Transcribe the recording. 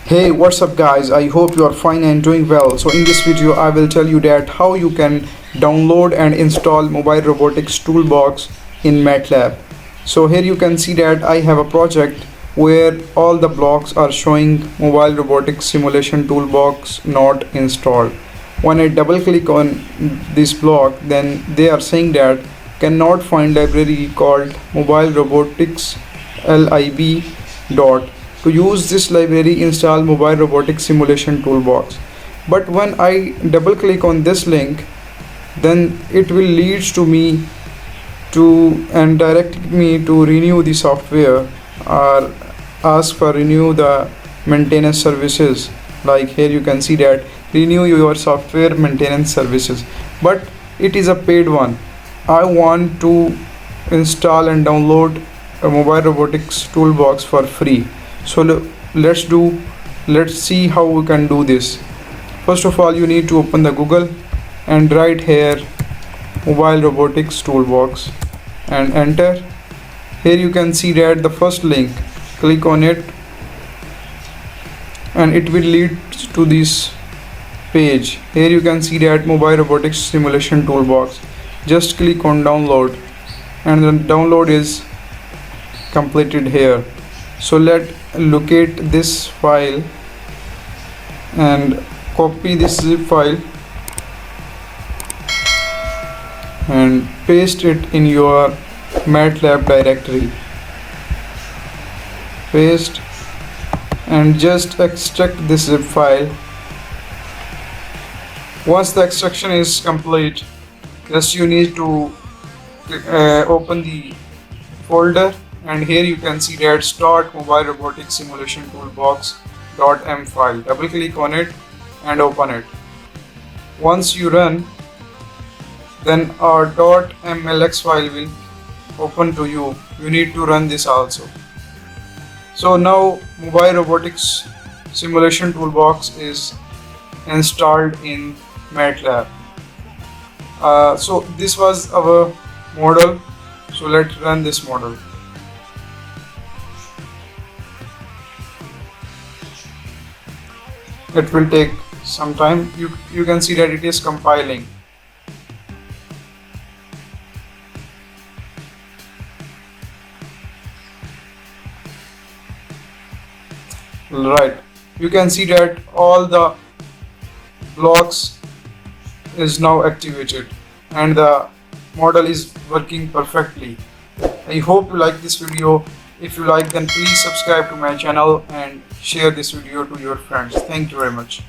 Hey, what's up guys? I hope you are fine and doing well. So in this video I will tell you that how you can download and install Mobile Robotics Toolbox in MATLAB. So here you can see that I have a project where all the blocks are showing Mobile Robotics Simulation Toolbox not installed. When I double click on this block, then they are saying that cannot find library called Mobile Robotics lib dot. To use this library, install Mobile Robotics Simulation Toolbox. But when I double click on this link, then it will lead to me to and direct me to renew the software or ask for renew the maintenance services. Like here you can see that renew your software maintenance services, but it is a paid one. I want to install and download a Mobile Robotics Toolbox for free. So let's see how we can do this. First of all, you need to open the Google and write here Mobile Robotics Toolbox and enter. Here you can see that the first link, click on it and it will lead to this page. Here you can see that Mobile Robotics Simulation Toolbox. Just click on download and the download is completed here. So let's locate this file and copy this zip file and paste it in your MATLAB directory. Paste and just extract this zip file. Once the extraction is complete, just you need to open the folder, and here you can see that start Mobile Robotics Simulation Toolbox .m file. Double click on it and open it. Once you run, then our .mlx file will open to you. You need to run this also. So now Mobile Robotics Simulation Toolbox is installed in MATLAB. So this was our model. So let's run this model. It will take some time. You can see that it is compiling. Right, you can see that all the blocks is now activated and the model is working perfectly. I hope you like this video. If you like, then please subscribe to my channel and share this video to your friends. Thank you very much.